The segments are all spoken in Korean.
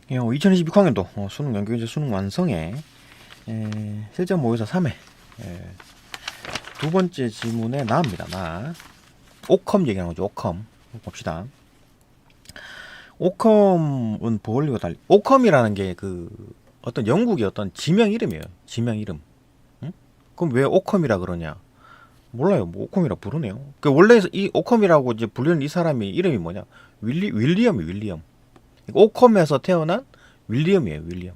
2022 학년도 수능 연계교재 수능 완성에 실전 모의고사 3회 두 번째 지문에 나옵니다. 나 오컴 얘기하는 거죠. 오컴 봅시다. 오컴은 보올리와 달리 오컴이라는 게 그 어떤 영국의 어떤 지명 이름이에요. 지명 이름. 응? 그럼 왜 오컴이라 그러냐? 몰라요. 뭐 오컴이라 부르네요. 그 원래 이 오컴이라고 이제 불리는 이 사람이 이름이 뭐냐? 윌리엄. 오컴에서 태어난 윌리엄이에요. 윌리엄.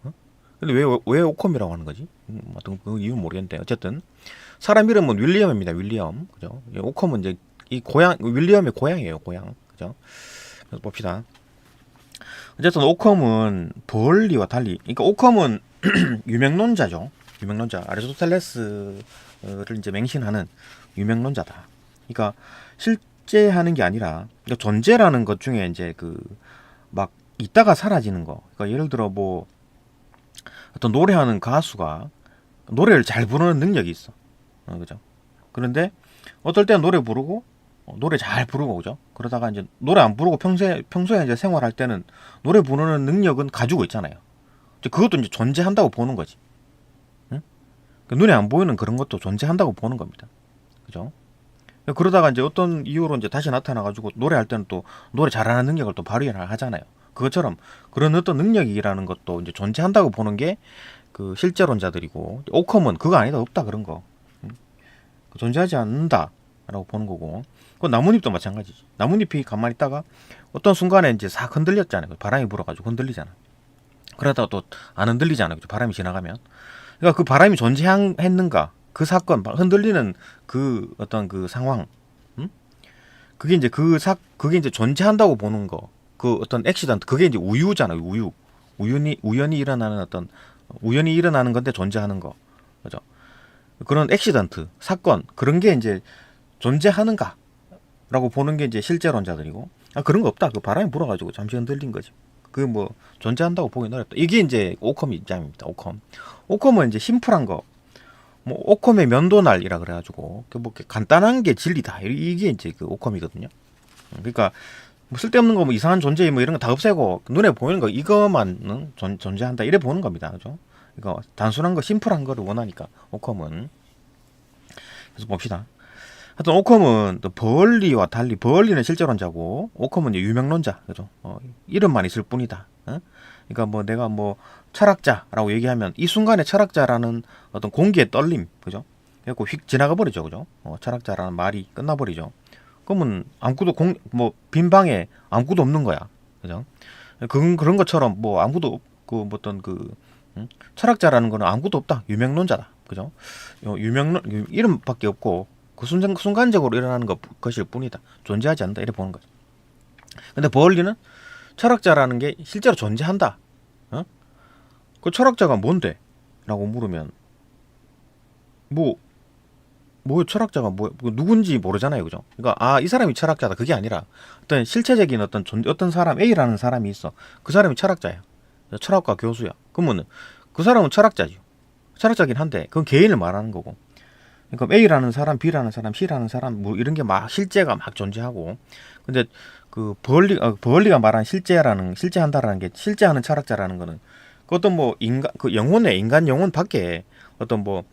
어? 근데 왜 오컴이라고 하는 거지? 어떤 그 이유는 모르겠는데 어쨌든 사람 이름은 윌리엄입니다. 윌리엄. 그죠? 오컴은 이제 이 고향 윌리엄의 고향이에요. 고향. 그죠? 그래서 봅시다. 어쨌든 오컴은 벌리와 달리, 그러니까 오컴은 유명론자죠. 유명론자. 아리스토텔레스를 이제 맹신하는 유명론자다. 그러니까 실제 하는 게 아니라 그러니까 존재라는 것 중에 이제 그 막 있다가 사라지는 거. 그러니까 예를 들어 뭐 어떤 노래하는 가수가 노래를 잘 부르는 능력이 있어. 그죠? 그런데 어떨 때는 노래 부르고 노래 잘 부르고 그죠? 그러다가 이제 노래 안 부르고 평소에 이제 생활할 때는 노래 부르는 능력은 가지고 있잖아요. 이제 그것도 이제 존재한다고 보는 거지. 응? 눈에 안 보이는 그런 것도 존재한다고 보는 겁니다. 그죠? 그러다가 이제 어떤 이유로 이제 다시 나타나가지고 노래할 때는 또 노래 잘하는 능력을 또 발휘하잖아요. 그것처럼 그런 어떤 능력이라는 것도 이제 존재한다고 보는 게 그 실제론자들이고, 오컴은 그거 아니다, 없다, 그런 거. 존재하지 않는다라고 보는 거고. 그 나뭇잎도 마찬가지지. 나뭇잎이 가만히 있다가 어떤 순간에 이제 싹 흔들렸잖아요. 바람이 불어가지고 흔들리잖아. 그러다가 또 안 흔들리잖아요. 바람이 지나가면. 그러니까 그 바람이 존재했는가, 그 사건, 흔들리는 그 어떤 그 상황, 그게 이제 그게 이제 존재한다고 보는 거, 그 어떤 액시던트, 그게 이제 우유잖아요. 우연히 일어나는 어떤 우연히 일어나는 건데 존재하는 거, 그죠? 그런 액시던트, 사건, 그런 게 이제 존재하는가라고 보는 게 이제 실제론자들이고, 그런 거 없다. 그 바람이 불어가지고 잠시 흔들린 거지. 그 뭐 존재한다고 보기 어렵다. 이게 이제 오컴 입장입니다. 오컴은 이제 심플한 거, 뭐 오컴의 면도날이라 그래가지고 뭐 간단한 게 진리다. 이게 이제 그 오컴이거든요. 그러니까 뭐 쓸데없는 거, 뭐 이상한 존재, 뭐 이런 거 다 없애고 눈에 보이는 거 이것만 존재한다. 이래 보는 겁니다. 그죠? 이거 단순한 거, 심플한 거를 원하니까 오컴은. 그래서 봅시다. 하여튼 오컴은 또 버얼리와 달리, 버얼리는 실제론자고 오컴은 유명론자. 그죠? 이름만 있을 뿐이다. 그러니까 뭐 내가 뭐 철학자라고 얘기하면 이 순간에 철학자라는 어떤 공기의 떨림, 그죠? 그래갖고 휙 지나가 버리죠, 그죠? 철학자라는 말이 끝나버리죠. 그러면 아무것도 빈 방에 아무것도 없는 거야, 그죠? 그런 것처럼 뭐 아무것도 뭐 어떤 철학자라는 거는 아무것도 없다, 유명론자다, 그죠? 이름밖에 없고 그 순간적으로 일어나는 것일 뿐이다, 존재하지 않는다, 이렇게 보는 거죠. 근데 버얼리는 철학자라는 게 실제로 존재한다. 그 철학자가 뭔데? 라고 물으면 철학자가 누군지 모르잖아요, 그죠? 그러니까 이 사람이 철학자다, 그게 아니라 어떤 실체적인 어떤 사람, A라는 사람이 있어. 그 사람이 철학자야. 철학과 교수야. 그러면 그 사람은 철학자죠. 철학자긴 한데 그건 개인을 말하는 거고. 그러니까 A라는 사람, B라는 사람, C라는 사람, 뭐 이런 게 막 실제가 막 존재하고. 근데 그 버얼리가 말한 실제한다라는 게, 실제하는 철학자라는 거는 그 어떤 뭐 인간 영혼 밖에 어떤 뭐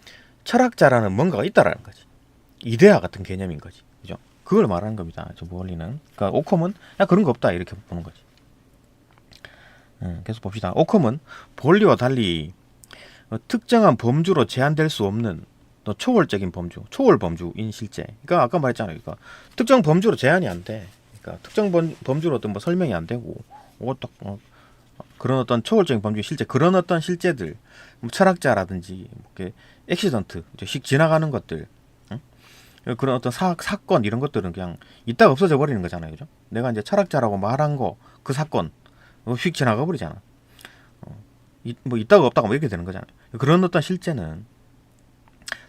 철학자라는 뭔가가 있다라는 거지. 이데아 같은 개념인 거지. 그죠? 그걸 말하는 겁니다. 저 버얼리는. 그러니까 오컴은 그런 거 없다, 이렇게 보는 거지. 계속 봅시다. 오컴은 버얼리와 달리 특정한 범주로 제한될 수 없는 또 초월적인 범주, 초월 범주인 실제. 그러니까 아까 말했잖아요. 그러니까 특정 범주로 제한이 안 돼. 그러니까 특정 범주로 어떤 뭐 설명이 안 되고, 그런 어떤 초월적인 범주 실제, 그런 어떤 실제들, 뭐 철학자라든지 뭐 액시던트, 휙 지나가는 것들, 응? 그런 어떤 사건, 이런 것들은 그냥 있다가 없어져 버리는 거잖아요, 그죠? 내가 이제 철학자라고 말한 거, 그 사건 휙 지나가 버리잖아. 뭐 있다가 없다가 뭐 이렇게 되는 거잖아요. 그런 어떤 실제는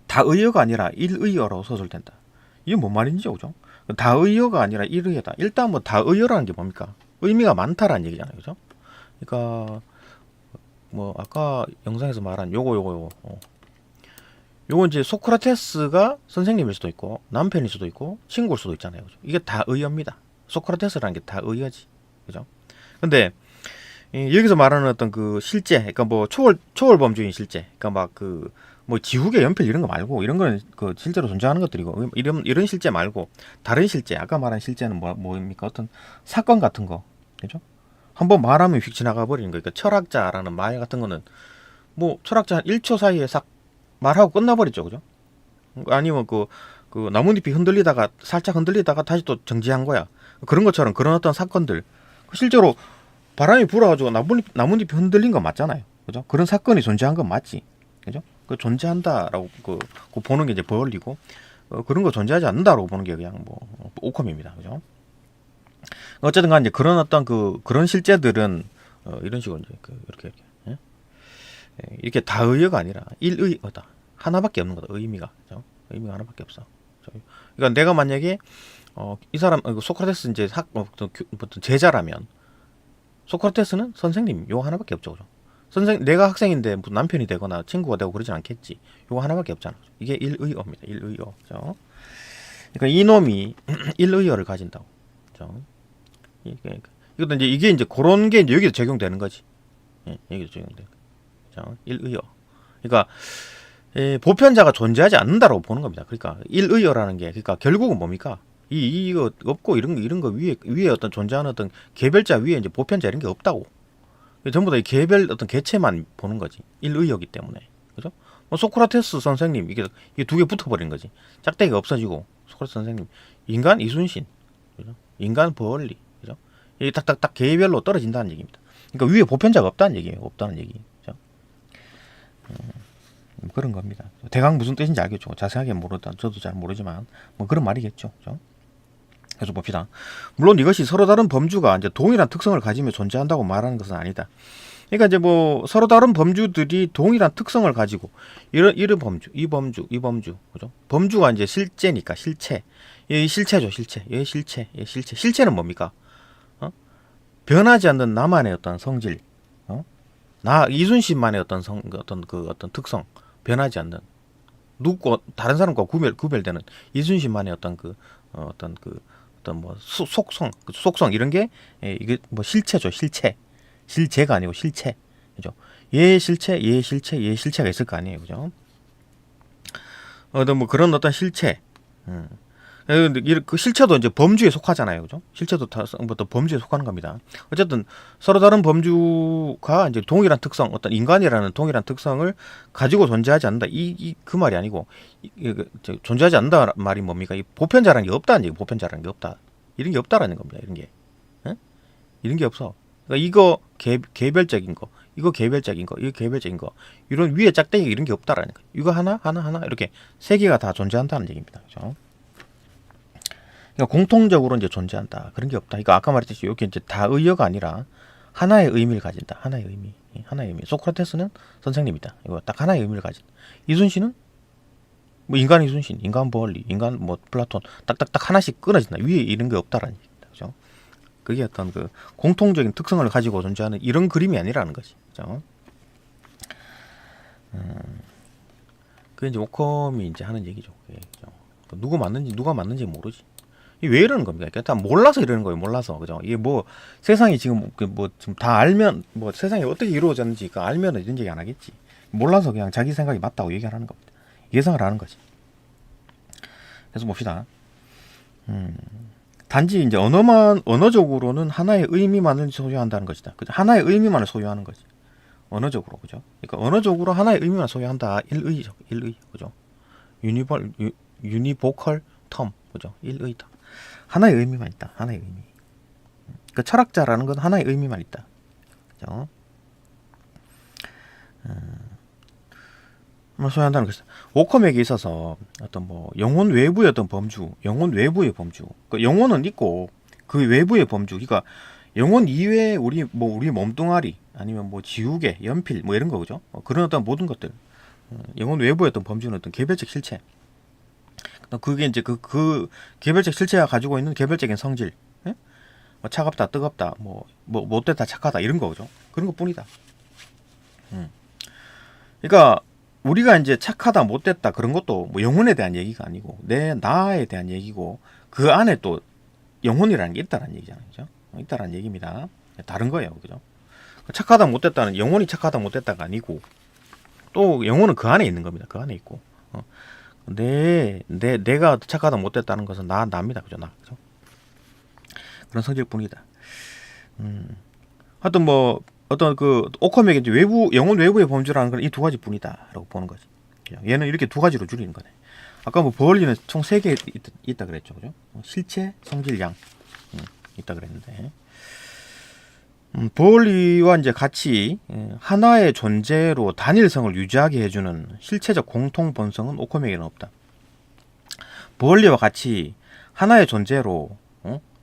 다의어가 아니라 일의어로 서술된다. 이게 뭔 말인지, 그죠? 다의어가 아니라 일의어다. 일단 뭐 다의어라는 게 뭡니까? 의미가 많다라는 얘기잖아요, 그죠? 그러니까 뭐 아까 영상에서 말한 요거 요거 이제 소크라테스가 선생님일 수도 있고 남편일 수도 있고 친구일 수도 있잖아요, 그죠? 이게 다 의어입니다. 소크라테스라는 게 다 의어지, 그죠? 근데 여기서 말하는 어떤 그 실제, 그러니까 뭐 초월 범주인 실제, 그러니까 막 그 뭐 지우개, 연필 이런 거 말고 이런 거는 그 실제로 존재하는 것들이고 이런 실제 말고 다른 실제, 아까 말한 실제는 뭐입니까? 어떤 사건 같은 거, 그죠? 한번 말하면 휙 지나가 버리는 거. 그러니까 철학자라는 말 같은 거는 뭐 철학자 한 1초 사이에 싹 말하고 끝나버리죠, 그죠? 아니면 그 나뭇잎이 흔들리다가 살짝 흔들리다가 다시 또 정지한 거야. 그런 것처럼 그런 어떤 사건들 실제로 바람이 불어가지고 나뭇잎이 흔들린 건 맞잖아요. 그죠? 그런 사건이 존재한 건 맞지. 그죠? 그 존재한다라고 그 보는 게 이제 버리고 그런 거 존재하지 않는다라고 보는 게 그냥 뭐 오컴입니다. 그죠? 어쨌든 간 이제 그런 어떤 그런 실제들은 이런 식으로 이제 이렇게 예? 이렇게 다의어가 아니라 일의어다. 하나밖에 없는 거다. 의미가. 그죠? 의미가 하나밖에 없어. 그러니까 내가 만약에 이 사람 소크라테스 이제 어떤 제자라면 소크라테스는 선생님 요 하나밖에 없죠. 그죠? 내가 학생인데 뭐 남편이 되거나 친구가 되고 그러진 않겠지. 요거 하나밖에 없잖아. 이게 일의어입니다. 일의어. 그죠? 그러니까 이놈이 일의어를 가진다고. 그죠? 이것도 이게 이제 그런 게 이제 여기도 적용되는 거지. 예, 여기도 적용돼. 그죠? 일의어. 그러니까 보편자가 존재하지 않는다라고 보는 겁니다. 그러니까 일의어라는 게 그러니까 결국은 뭡니까? 이거 없고 이런 거 위에 어떤 존재하는 어떤 개별자 위에 이제 보편자 이런 게 없다고. 전부 다 이 개별 어떤 개체만 보는 거지. 일의어기 때문에. 그죠? 뭐 소크라테스 선생님 이게 두 개 붙어버리는 거지. 짝대기가 없어지고 소크라테스 선생님 인간 이순신, 그죠? 인간 버얼리, 그죠? 이게 딱딱딱 개별로 떨어진다는 얘기입니다. 그러니까 위에 보편자가 없다는 얘기예요. 없다는 얘기. 그죠? 그런 겁니다. 대강 무슨 뜻인지 알겠죠. 자세하게 모르다 저도 잘 모르지만 뭐 그런 말이겠죠. 그죠? 그래서 봅시다. 물론 이것이 서로 다른 범주가 이제 동일한 특성을 가지며 존재한다고 말하는 것은 아니다. 그러니까 이제 뭐 서로 다른 범주들이 동일한 특성을 가지고 이런 범주, 이 범주, 그죠? 범주가 이제 실제니까 실체, 이 실체죠, 실체, 예 실체, 예 실체. 실체는 뭡니까? 변하지 않는 나만의 어떤 성질, 나 이순신만의 어떤 어떤 특성, 변하지 않는 누구 다른 사람과 구별되는 이순신만의 어떤 뭐 속성 이런 게 이게 뭐 실체죠. 실체가 아니고 실체. 그죠? 얘 실체, 얘 실체, 얘 실체가 있을 거 아니에요. 그죠? 어떤 뭐 그런 어떤 실체. 그 실체도 이제 범주에 속하잖아요. 그죠? 실체도 다 범주에 속하는 겁니다. 어쨌든 서로 다른 범주가 이제 동일한 특성, 어떤 인간이라는 동일한 특성을 가지고 존재하지 않는다. 그 말이 아니고 존재하지 않는다 말이 뭡니까? 이 보편자라는 게 없다는 얘기. 보편자라는 게 없다. 이런 게 없다라는 겁니다. 이런 게. 이런 게 없어. 그러니까 이거 개별적인 거, 이거 개별적인 거, 이거 개별적인 거. 이런 위에 짝대기 이런 게 없다라는 거. 이거 하나 이렇게 세 개가 다 존재한다는 얘기입니다. 그죠? 그러니까 공통적으로 이제 존재한다. 그런 게 없다. 그러니까 아까 말했듯이 여기 이제 다의어가 아니라 하나의 의미를 가진다. 하나의 의미. 하나의 의미. 소크라테스는 선생님이다. 이거 딱 하나의 의미를 가진. 이순신은 뭐 인간 이순신, 인간 버얼리, 인간 뭐 플라톤 딱딱딱 하나씩 끊어진다. 위에 이런 게 없다라는 얘기입니다. 그죠? 그게 어떤 그 공통적인 특성을 가지고 존재하는 이런 그림이 아니라는 거지. 그죠? 그게 이제 오컴이 이제 하는 얘기죠. 그죠? 누가 맞는지 모르지. 왜 이러는 겁니까? 그러니까 다 몰라서 이러는 거예요. 몰라서. 그죠? 이게 뭐 세상이 지금 뭐 지금 다 알면 뭐 세상이 어떻게 이루어졌는지 알면 이런 얘기 안 하겠지. 몰라서 그냥 자기 생각이 맞다고 얘기하는 겁니다. 예상을 하는 거지. 그래서 봅시다. 단지 이제 언어적으로는 하나의 의미만을 소유한다는 것이다. 그죠? 하나의 의미만을 소유하는 거지. 언어적으로. 그죠? 그러니까 언어적으로 하나의 의미만 소유한다. 일의죠. 그죠? 유니보컬 텀. 그죠? 일의다. 하나의 의미만 있다. 하나의 의미. 그 철학자라는 건 하나의 의미만 있다. 그죠? 소유한다는 것이다. 오컴에게 있어서 어떤 뭐 영혼 외부의 어떤 범주, 영혼 외부의 범주. 그 영혼은 있고 그 외부의 범주. 그러니까 영혼 이외에 우리 몸뚱아리 아니면 뭐 지우개, 연필 뭐 이런 거 그죠? 그런 어떤 모든 것들. 영혼 외부의 어떤 범주는 어떤 개별적 실체. 그게 이제 그 개별적 실체가 가지고 있는 개별적인 성질, 예? 뭐 차갑다, 뜨겁다, 뭐 못됐다, 착하다 이런 거죠. 그런 것뿐이다. 그러니까 우리가 이제 착하다, 못됐다 그런 것도 뭐 영혼에 대한 얘기가 아니고 나에 대한 얘기고 그 안에 또 영혼이라는 게 있다라는 얘기잖아요, 그죠? 있다라는 얘기입니다. 다른 거예요, 그죠? 착하다 못됐다는 영혼이 착하다 못됐다가 아니고 또 영혼은 그 안에 있는 겁니다. 그 안에 있고 내가 착하다 못됐다는 것은 납니다. 그죠? 그죠? 그런 성질뿐이다. 하여튼 뭐 어떤 그 오컴에게 이제 영혼 외부의 범주라는 건 이 두 가지뿐이다라고 보는 거지. 얘는 이렇게 두 가지로 줄이는 거네. 아까 뭐 버얼리는 총 3개 있다 그랬죠. 그죠? 실체, 성질, 양 있다 그랬는데 버얼리와 이제 같이 하나의 존재로 단일성을 유지하게 해주는 실체적 공통 본성은 오컴에게는 없다. 버얼리와 같이 하나의 존재로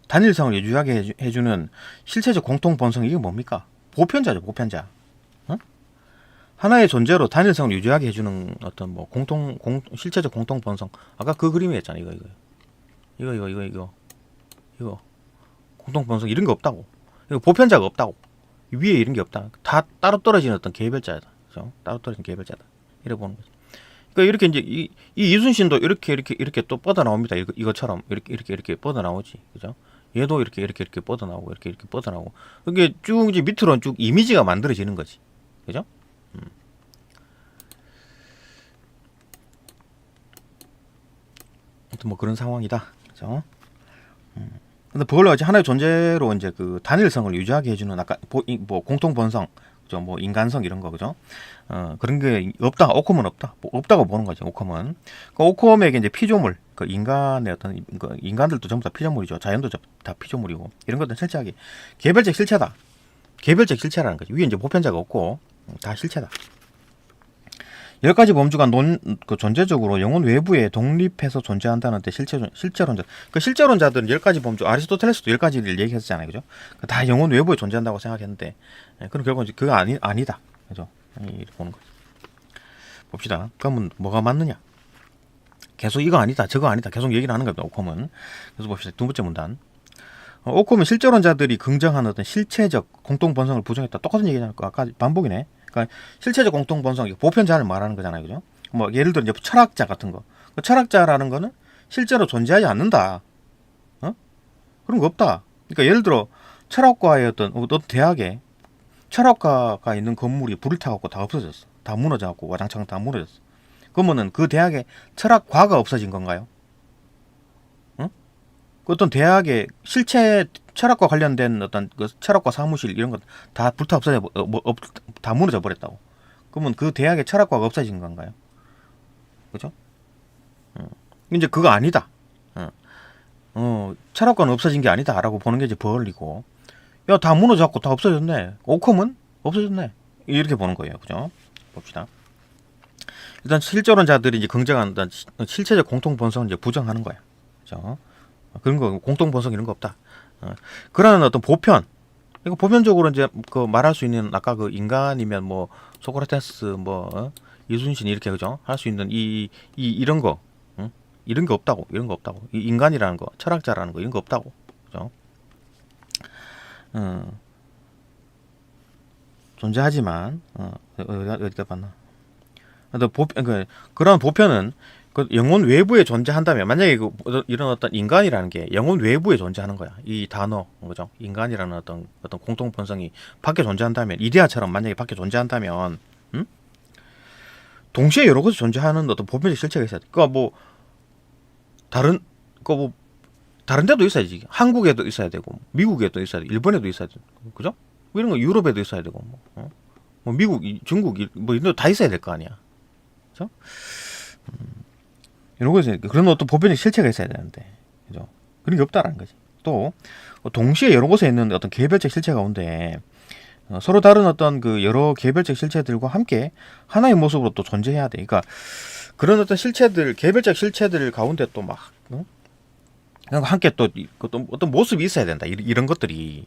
단일성을 유지하게 해주는 실체적 공통 본성이 이게 뭡니까? 보편자죠, 보편자. 하나의 존재로 단일성을 유지하게 해주는 어떤 뭐 실체적 공통 본성. 아까 그 그림이었잖아. 이거 공통 본성 이런 게 없다고. 이거 보편자가 없다고. 위에 이런 게 없다. 다 따로 떨어지는 어떤 개별자다. 그죠? 따로 떨어진 개별자다. 이래 보는 거지. 그러니까 이렇게 이제 이 이순신도 이렇게 또 뻗어 나옵니다. 이것처럼 이렇게 뻗어 나오지. 그죠? 얘도 이렇게 뻗어 나오고 이렇게 뻗어 나오고. 이게 쭉 이제 밑으로는 쭉 이미지가 만들어지는 거지. 그죠? 아무튼 뭐 그런 상황이다. 그죠? 근데 그걸로 이제 하나의 존재로 이제 그 단일성을 유지하게 해주는 아까 뭐 공통 본성, 그죠? 뭐 인간성 이런 거, 그죠? 그런 게 없다. 오컴은 없다. 뭐 없다고 보는 거죠. 오컴은. 그 오컴에게 이제 피조물, 그 인간의 어떤 그 인간들도 전부 다 피조물이죠. 자연도 다 피조물이고 이런 것들은 철저하게 개별적 실체다. 개별적 실체라는 거죠. 위에 이제 보편자가 없고 다 실체다. 10가지 범주가 존재적으로 영혼 외부에 독립해서 존재한다는 데 실제론자. 그 실제론자들은 10가지 범주, 아리스토텔레스도 10가지를 얘기했잖아요. 그죠? 다 영혼 외부에 존재한다고 생각했는데, 그럼 결국은 그거 아니다. 그죠? 이렇게 보는 거죠. 봅시다. 그러면 뭐가 맞느냐? 계속 이거 아니다, 저거 아니다. 계속 얘기를 하는 겁니다. 오컴은. 그래서 봅시다. 두 번째 문단. 오컴은 실제론자들이 긍정하는 어떤 실체적 공통본성을 부정했다. 똑같은 얘기잖아요. 아까 반복이네. 그러니까 실체적 공통본성, 보편자를 말하는 거잖아요. 그죠? 뭐 예를 들어 이제 철학자 같은 거. 그 철학자라는 거는 실제로 존재하지 않는다. 그런 거 없다. 그러니까 예를 들어 철학과의 어떤 대학에 철학과가 있는 건물이 불을 타갖고 다 없어졌어. 다 무너져갖고 와장창 다 무너졌어. 그러면은 그 대학에 철학과가 없어진 건가요? 그 어떤 대학의 철학과 관련된 어떤 그 철학과 사무실 이런 거 다 불타 없어져 다 무너져 버렸다고. 그러면 그 대학의 철학과가 없어진 건가요? 그죠? 이제 그거 아니다. 철학과는 없어진 게 아니다라고 보는 게 이제 버얼리고, 야, 다 무너졌고 다 없어졌네. 오컴은 없어졌네. 이렇게 보는 거예요. 그죠? 봅시다. 일단 실제론자들이 이제 긍정한 실체적 공통 본성을 이제 부정하는 거야. 그죠? 그런 거 공통 본성 이런 거 없다. 그러는 어떤 보편, 이거 보편적으로 이제 그 말할 수 있는 아까 그 인간이면 뭐 소크라테스 뭐 이순신 이렇게 그죠? 할 수 있는 이런 거, 이런 게 없다고. 이런 거 없다고. 이 인간이라는 거, 철학자라는 거 이런 거 없다고. 그죠? 존재하지만 어디다 봤나? 그런 보편은 그 영혼 외부에 존재한다면, 만약에 이런 어떤 인간이라는 게 영혼 외부에 존재하는 거야. 이 단어, 그죠? 인간이라는 어떤 공통 본성이 밖에 존재한다면, 이데아처럼 만약에 밖에 존재한다면, 동시에 여러 곳에 존재하는 어떤 보편적 실체가 있어야 돼. 그러니까 뭐 다른 데도 있어야지. 한국에도 있어야 되고, 미국에도 있어야 돼, 일본에도 있어야 돼, 그죠? 이런 거 유럽에도 있어야 되고, 뭐 미국, 중국, 뭐 이런 데 다 있어야 될 거 아니야, 그죠? 이런 거에서 그런 어떤 보편적 실체가 있어야 되는데, 그죠? 그런 게 없다라는 거지. 또 동시에 여러 곳에 있는 어떤 개별적 실체 가운데 서로 다른 어떤 그 여러 개별적 실체들과 함께 하나의 모습으로 또 존재해야 돼. 그러니까 그런 어떤 실체들, 개별적 실체들 가운데 또 막 함께 또 어떤 모습이 있어야 된다. 이런 것들이.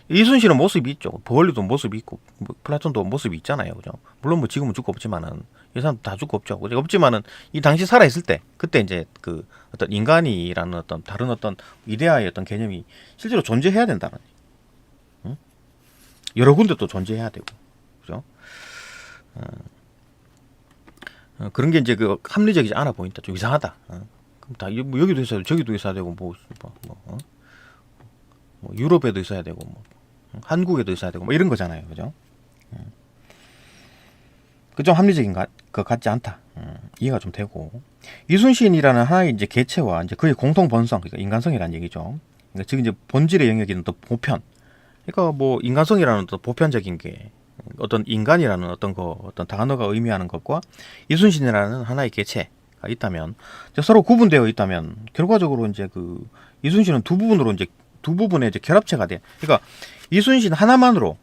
이순신은 모습이 있죠. 버얼리도 모습이 있고, 플라톤도 모습이 있잖아요. 그죠? 물론 뭐 지금은 죽고 없지만은, 이 사람 다 죽고 없죠. 그죠? 없지만은, 이 당시 살아있을 때, 그때 이제 그 어떤 인간이라는 어떤 다른 어떤 이데아의 어떤 개념이 실제로 존재해야 된다는. 여러 군데 또 존재해야 되고. 그죠? 그런 게 이제 그 합리적이지 않아 보인다. 좀 이상하다. 그럼 다, 뭐 여기도 있어야 되고, 저기도 있어야 되고, 뭐 유럽에도 있어야 되고, 한국에도 있어야 되고 뭐 이런 거잖아요, 그죠? 그 좀 합리적인 것 같지 않다. 이해가 좀 되고 이순신이라는 하나의 이제 개체와 이제 그의 공통 본성, 그러니까 인간성이라는 얘기죠. 그러니까 즉 이제 본질의 영역인 또 보편. 그러니까 뭐 인간성이라는 또 보편적인 게 어떤 인간이라는 어떤 단어가 의미하는 것과 이순신이라는 하나의 개체가 있다면 서로 구분되어 있다면 결과적으로 이제 그 이순신은 두 부분의 이제 결합체가 돼. 그러니까 이순신 하나만으로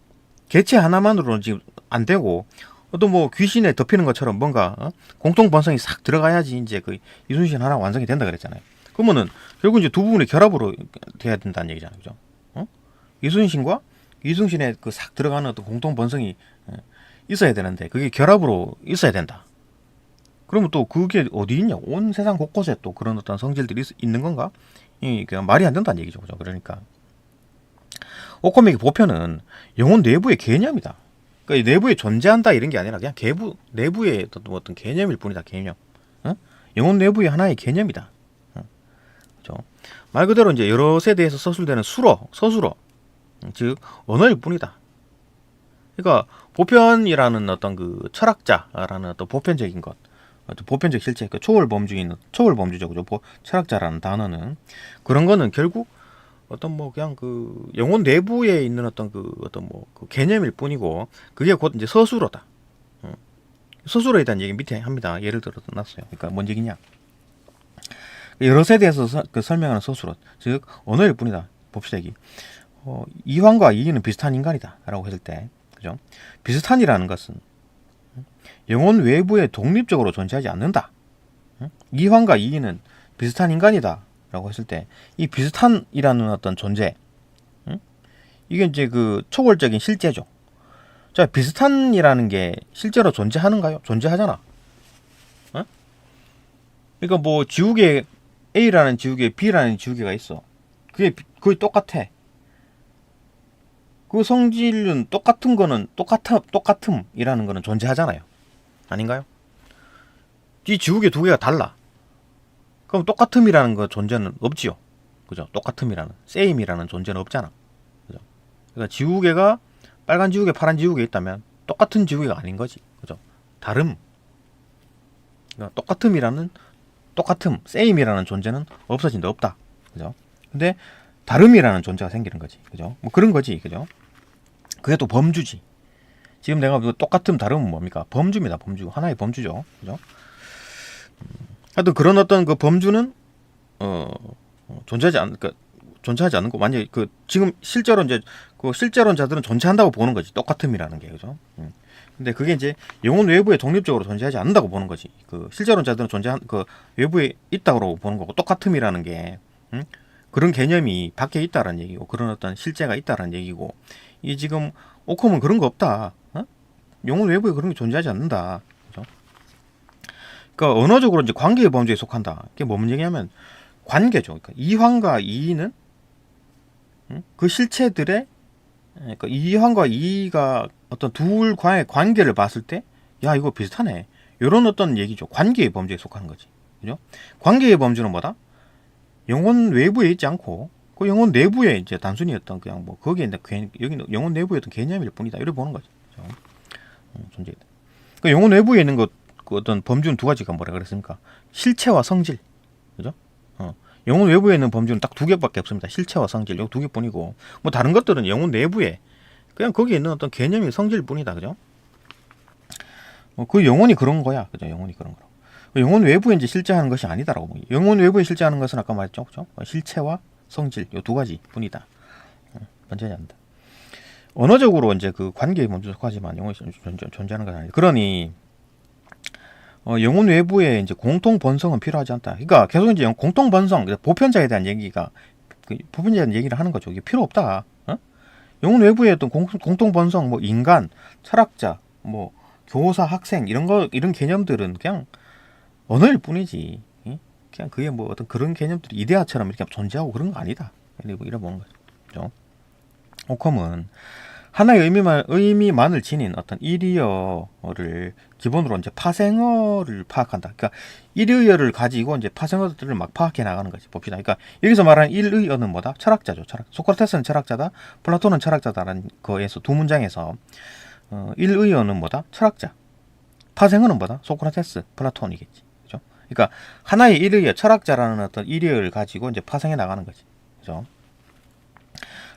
개체 하나만으로는 지금 안 되고 어떤 뭐 귀신에 덮이는 것처럼 뭔가 공통 본성이 싹 들어가야지 이제 그 이순신 하나 완성이 된다 그랬잖아요. 그러면은 결국 이제 두 부분의 결합으로 돼야 된다는 얘기잖아요, 그죠? 이순신과 이순신의 그 싹 들어가는 어떤 공통 본성이 있어야 되는데 그게 결합으로 있어야 된다. 그러면 또 그게 어디 있냐? 온 세상 곳곳에 또 그런 어떤 성질들이 있는 건가? 이게 말이 안 된다는 얘기죠, 그죠? 그러니까 오코미의 보편은 영혼 내부의 개념이다. 그러니까 내부에 존재한다 이런 게 아니라 그냥 내부의 어떤 개념일 뿐이다. 개념. 영혼 내부의 하나의 개념이다. 그죠? 말 그대로 이제 여러 세대에서 서술되는 서술어, 즉 언어일 뿐이다. 그러니까 보편이라는 어떤 그 철학자라는 어떤 보편적인 것, 어떤 보편적 실체, 그 초월범주죠, 그죠? 철학자라는 단어는 그런 거는 결국 어떤 뭐 그냥 그 영혼 내부에 있는 어떤 그 개념일 뿐이고 그게 곧 이제 서술어다. 서술어에 대한 얘기 밑에 합니다. 예를 들어서 놨어요. 그러니까 뭔 얘기냐? 여러 세대에서 설명하는 서술어, 즉 언어일 뿐이다. 봅시다 여기. 이황과 이인은 비슷한 인간이다라고 했을 때, 그죠? 비슷한이라는 것은 영혼 외부에 독립적으로 존재하지 않는다. 이황과 이인은 비슷한 인간이다라고 했을 때, 이 비슷한이라는 어떤 존재, 이게 이제 그 초월적인 실제죠. 자, 비슷한이라는 게 실제로 존재하는가요? 존재하잖아. 그러니까 뭐 지우개 A라는 지우개, B라는 지우개가 있어. 그게 거의 똑같아. 그 성질은 똑같은 거는 똑같음이라는 거는 존재하잖아요. 아닌가요? 이 지우개 두 개가 달라. 그럼 똑같음이라는 거 존재는 없지요. 그죠? 똑같음이라는, same이라는 존재는 없잖아. 그죠? 그러니까 지우개가 빨간 지우개, 파란 지우개 있다면 똑같은 지우개가 아닌 거지. 그죠? 다름. 그러니까 똑같음, same이라는 존재는 없어진다, 없다. 그죠? 근데 다름이라는 존재가 생기는 거지. 그죠? 뭐 그런 거지. 그죠? 그게 또 범주지. 지금 내가 똑같음, 다름은 뭡니까? 범주입니다, 범주. 하나의 범주죠. 그죠? 하여튼 그런 어떤 그 범주는 존재하지 않는 거. 만약에 그 지금 실제로 이제 그 실제론자들은 존재한다고 보는 거지. 똑같음이라는 게, 그죠? 근데 그게 이제 영혼 외부에 독립적으로 존재하지 않는다고 보는 거지. 그 실제론자들은 그 외부에 있다고 보는 거고, 똑같음이라는 게 그런 개념이 밖에 있다라는 얘기고, 그런 어떤 실제가 있다라는 얘기고, 이 지금 오컴은 그런 거 없다. 영혼 외부에 그런 게 존재하지 않는다. 그죠? 그러니까 언어적으로 이제 관계의 범주에 속한다. 이게 뭔 얘기냐면 관계죠. 그러니까 이황과 이이는 그 실체들의, 그러니까 이황과 이이가 어떤 둘과의 관계를 봤을 때, 야, 이거 비슷하네. 이런 어떤 얘기죠. 관계의 범주에 속하는 거지. 그죠? 관계의 범주는 뭐다? 영혼 외부에 있지 않고 그 영혼 내부에 이제 단순히 어떤 그냥 뭐 거기에 여기는 영혼 내부에 어떤 개념일 뿐이다. 이렇게 보는 거죠. 그죠? 존재이다. 그 영혼 외부에 있는 것, 그 어떤 범주는 두 가지가 뭐라 그랬습니까? 실체와 성질. 그죠? 영혼 외부에 있는 범주는 딱 두 개밖에 없습니다. 실체와 성질. 요 두 개뿐이고, 뭐 다른 것들은 영혼 내부에 그냥 거기에 있는 어떤 개념이 성질 뿐이다. 그죠? 그 영혼이 그런 거야. 그죠? 영혼이 그런 거. 영혼 외부에 이제 실제하는 것이 아니다라고. 영혼 외부에 실제하는 것은 아까 말했죠. 그죠? 실체와 성질. 요 두 가지 뿐이다. 존재하지 않는다. 언어적으로 이제 그 관계에 먼저 속하지만 영혼이 존재하는 건 아니다. 그러니 영혼 외부에 이제 공통 본성은 필요하지 않다. 그러니까 계속 이제 공통 본성, 보편자에 대한 얘기가, 보편자에 대한 얘기를 하는 거죠. 이게 필요 없다. 영혼 외부에 어떤 공통 본성, 뭐 인간, 철학자, 뭐 교사, 학생 이런 개념들은 그냥 언어일 뿐이지. 그냥 그게 뭐 어떤 그런 개념들이 이데아처럼 이렇게 존재하고 그런 거 아니다. 이래 보는 거죠. 오컴은 하나의 의미만을 지닌 어떤 일이어를 기본으로 이제 파생어를 파악한다. 그러니까 일의어를 가지고 이제 파생어들을 막 파악해 나가는 거지. 봅시다. 그러니까 여기서 말하는 일의어는 뭐다? 철학자죠. 철학. 소크라테스는 철학자다. 플라톤은 철학자다라는 거에서 두 문장에서 일의어는 뭐다? 철학자. 파생어는 뭐다? 소크라테스, 플라톤이겠지. 그죠? 그러니까 하나의 일의어, 철학자라는 어떤 일의어를 가지고 이제 파생해 나가는 거지. 그죠?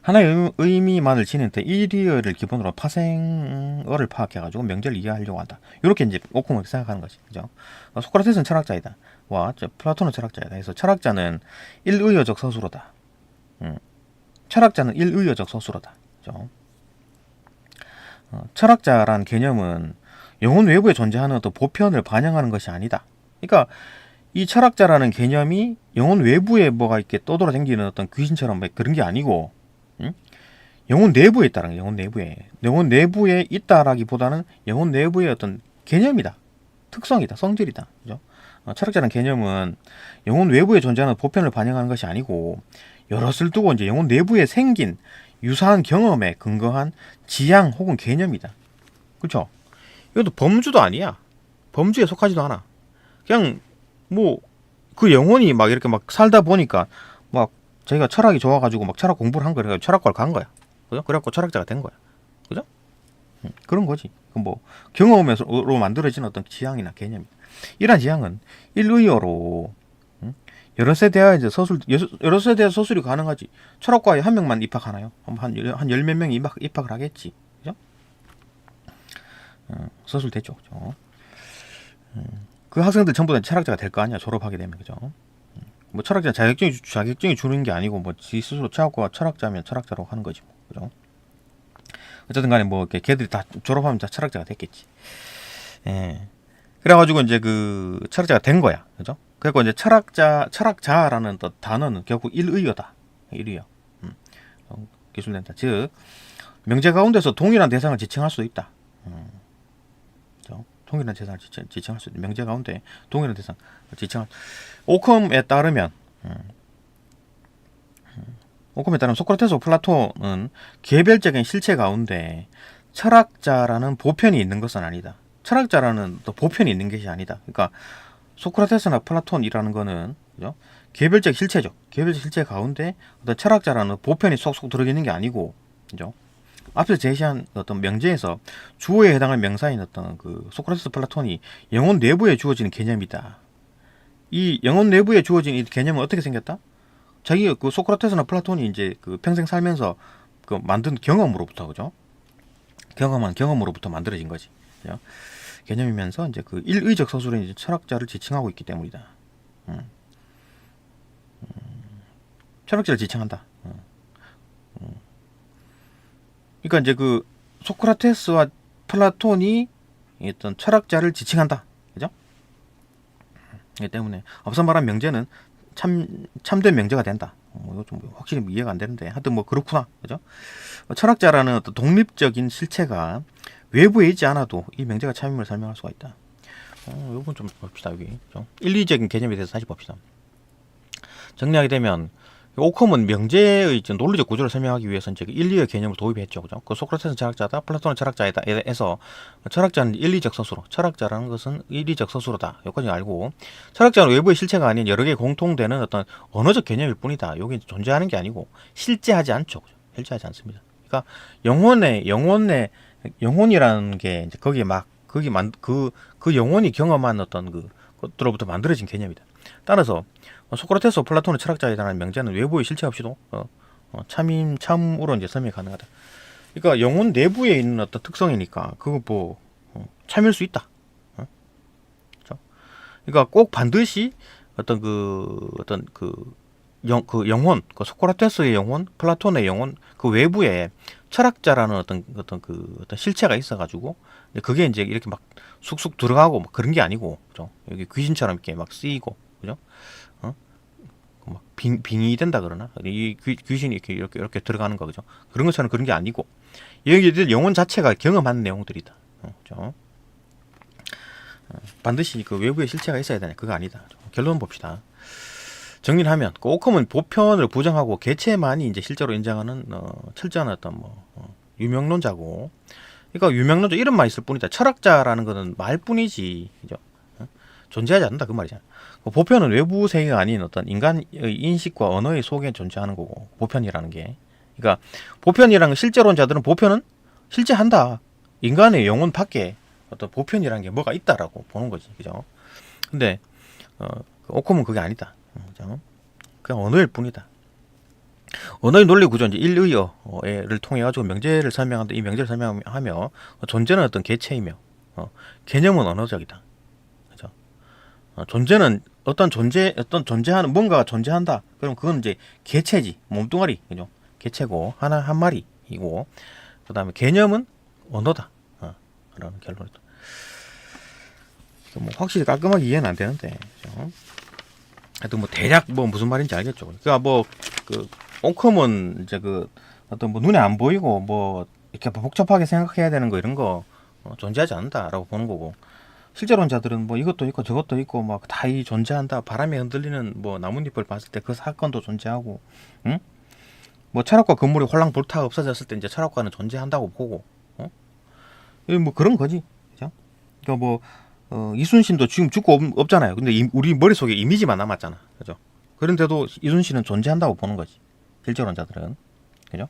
하나의 의미만을 지닌 때 일의어를 기본으로 파생어를 파악해가지고 명제를 이해하려고 한다. 이렇게 이제 오컴을 생각하는 거지. 그죠? 소크라테스는 철학자이다. 와, 플라톤은 철학자이다. 그래서 철학자는 일의어적 서술어다. 철학자는 일의어적 서술어다. 그죠? 철학자란 개념은 영혼 외부에 존재하는 어떤 보편을 반영하는 것이 아니다. 그러니까 이 철학자라는 개념이 영혼 외부에 뭐가 이렇게 떠돌아다니는 어떤 귀신처럼 그런 게 아니고, 영혼 내부에 있다는 거예요. 영혼 내부에 있다라기보다는 영혼 내부의 어떤 개념이다, 특성이다, 성질이다. 그죠? 철학자라는 개념은 영혼 외부에 존재하는 보편을 반영하는 것이 아니고 여럿을 두고 이제 영혼 내부에 생긴 유사한 경험에 근거한 지향 혹은 개념이다. 그렇죠? 이것도 범주도 아니야. 범주에 속하지도 않아. 그냥 뭐 그 영혼이 막 이렇게 막 살다 보니까 막 자기가 철학이 좋아가지고 막 철학 공부를 한 거야. 철학과를 간 거야. 그죠? 그래갖고 철학자가 된 거야. 그죠? 그런 거지. 뭐 경험으로 만들어진 어떤 지향이나 개념. 이러한 지향은 일의어로 여러 세대와 이제 여러 세대 서술이 가능하지. 철학과에 한 명만 입학하나요? 한 열 몇 명이 입학을 하겠지. 그죠? 서술 됐죠. 그죠? 그 학생들 전부 다 철학자가 될 거 아니야. 졸업하게 되면. 그죠? 뭐 철학자 자격증이 주는 게 아니고 뭐 지 스스로 철학과 철학자면 철학자라고 하는 거지. 뭐. 그죠? 어쨌든 간에 뭐 걔들이 다 졸업하면 다 철학자가 됐겠지. 예. 그래가지고 이제 그 철학자가 된 거야. 그죠? 그리고 이제 철학자라는 또 단어는 결국 일의어다. 일의어. 기술된다. 즉, 명제 가운데서 동일한 대상을 지칭할 수도 있다. 그죠? 동일한 대상을 지칭할 수 있다. 명제 가운데 동일한 대상을 지칭할 오컴에 따르면, 소크라테스와 플라톤은 개별적인 실체 가운데 철학자라는 보편이 있는 것은 아니다. 철학자라는 또 보편이 있는 것이 아니다. 그러니까 소크라테스나 플라톤이라는 거는, 그죠? 개별적 실체죠. 개별적 실체 가운데 어떤 철학자라는 보편이 쏙쏙 들어있는 게 아니고, 그죠? 앞서 제시한 어떤 명제에서 주어에 해당할 명사인 어떤 그 소크라테스, 플라톤이 영혼 내부에 주어지는 개념이다. 이 영혼 내부에 주어진 이 개념은 어떻게 생겼다? 자기 그 소크라테스나 플라톤이 이제 그 평생 살면서 그 만든 경험으로부터, 그죠? 경험한 경험으로부터 만들어진 거지. 그죠? 개념이면서 이제 그 일의적 서술은 이제 철학자를 지칭하고 있기 때문이다. 철학자를 지칭한다. 그러니까 이제 그 소크라테스와 플라톤이 어떤 철학자를 지칭한다. 그죠? 이 때문에 앞서 말한 명제는 참된 명제가 된다. 이거 좀 확실히 이해가 안 되는데 하여튼 뭐 그렇구나. 그죠? 철학자라는 어떤 독립적인 실체가 외부에 있지 않아도 이 명제가 참임을 설명할 수가 있다. 요건 좀 봅시다. 여기 일리적인 개념에 대해서 다시 봅시다. 정리하게 되면 오컴은 명제의 논리적 구조를 설명하기 위해서 이제 일리의 개념을 도입했죠. 그죠? 그 소크라테스는 철학자다, 플라톤은 철학자이다. 해서 철학자는 일리적 서술어, 철학자라는 것은 일리적 서술어다. 여기까지 알고 철학자는 외부의 실체가 아닌 여러 개의 공통되는 어떤 언어적 개념일 뿐이다. 여기 존재하는 게 아니고 실제하지 않죠. 그죠? 실제하지 않습니다. 그러니까 영혼이라는 게 이제 거기에 막 그 영혼이 경험한 어떤 것들로부터 만들어진 개념이다. 따라서 소크라테스와 플라톤의 철학자이라는 명제는 외부의 실체 없이도 참으로 이제 설명이 가능하다. 그러니까 영혼 내부에 있는 어떤 특성이니까 그거 뭐 참일 수 있다. 그렇죠? 그러니까 꼭 반드시 어떤 영혼, 그 소크라테스의 영혼, 플라톤의 영혼, 그 외부에 철학자라는 어떤 실체가 있어가지고 그게 이제 이렇게 막 쑥쑥 들어가고 막 그런 게 아니고, 그죠? 여기 귀신처럼 이렇게 막 쓰이고, 그죠? 막 빙의 된다 그러나 이 귀신이 이렇게 들어가는 거, 그죠? 그런 것처럼 그런 게 아니고 여기들 영혼 자체가 경험한 내용들이다. 그죠? 반드시 그 외부에 실체가 있어야 되네. 그거 아니다. 결론 봅시다. 정리를 하면 오컴은 보편을 부정하고 개체만이 이제 실제로 인정하는 철저한 어떤 유명론자고. 그러니까 유명론자 이름만 있을 뿐이다. 철학자라는 거는 말뿐이지, 그죠? 존재하지 않는다 그 말이잖아. 보편은 외부 세계가 아닌 어떤 인간의 인식과 언어의 속에 존재하는 거고, 보편이라는 게. 그러니까 보편이라는 건 실제론자들은 보편은 실제 한다. 인간의 영혼 밖에 어떤 보편이라는 게 뭐가 있다라고 보는 거지, 그죠? 근데 오컴은 그게 아니다, 그죠? 그냥 언어일 뿐이다. 언어의 논리 구조 이제 일의어를 통해 가지고 명제를 설명하는데, 이 명제를 설명하며 존재는 어떤 개체이며 개념은 언어적이다. 그죠? 존재는 어떤 존재하는 뭔가가 존재한다. 그럼 그건 이제 개체지, 몸뚱아리, 그죠? 개체고 하나 한 마리이고, 그다음에 개념은 언어다. 라는 결론이다. 뭐 확실히 깔끔하게 이해는 안 되는데, 그죠? 하여튼 뭐 대략 뭐 무슨 말인지 알겠죠. 그러니까 뭐 그 오컴은 이제 그 어떤 뭐 눈에 안 보이고 뭐 이렇게 복잡하게 생각해야 되는 거 이런 거 존재하지 않는다라고 보는 거고, 실제론자들은 뭐 이것도 있고 저것도 있고 막 다 이 존재한다. 바람에 흔들리는 뭐 나뭇잎을 봤을 때 그 사건도 존재하고, 응? 뭐 철학과 건물이 홀랑 불타 없어졌을 때 이제 철학과는 존재한다고 보고, 뭐 그런 거지, 그죠? 그러니까 뭐 이순신도 지금 죽고 없잖아요. 근데 우리 머릿속에 이미지만 남았잖아. 그죠? 그런데도 이순신은 존재한다고 보는 거지, 실제론자들은. 그죠?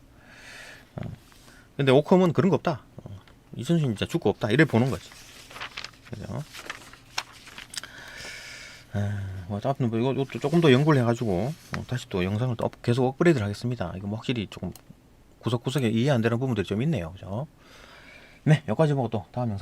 근데 오컴은 그런 거 없다. 이순신 진짜 죽고 없다. 이래 보는 거지. 그죠? 뭐, 앞으로 뭐 이것도 조금 더 연구를 해가지고 다시 또 영상을 또 계속 업그레이드를 하겠습니다. 이거 뭐 확실히 조금 구석구석에 이해 안 되는 부분들이 좀 있네요. 그죠? 네, 여기까지 보고 또 다음 영상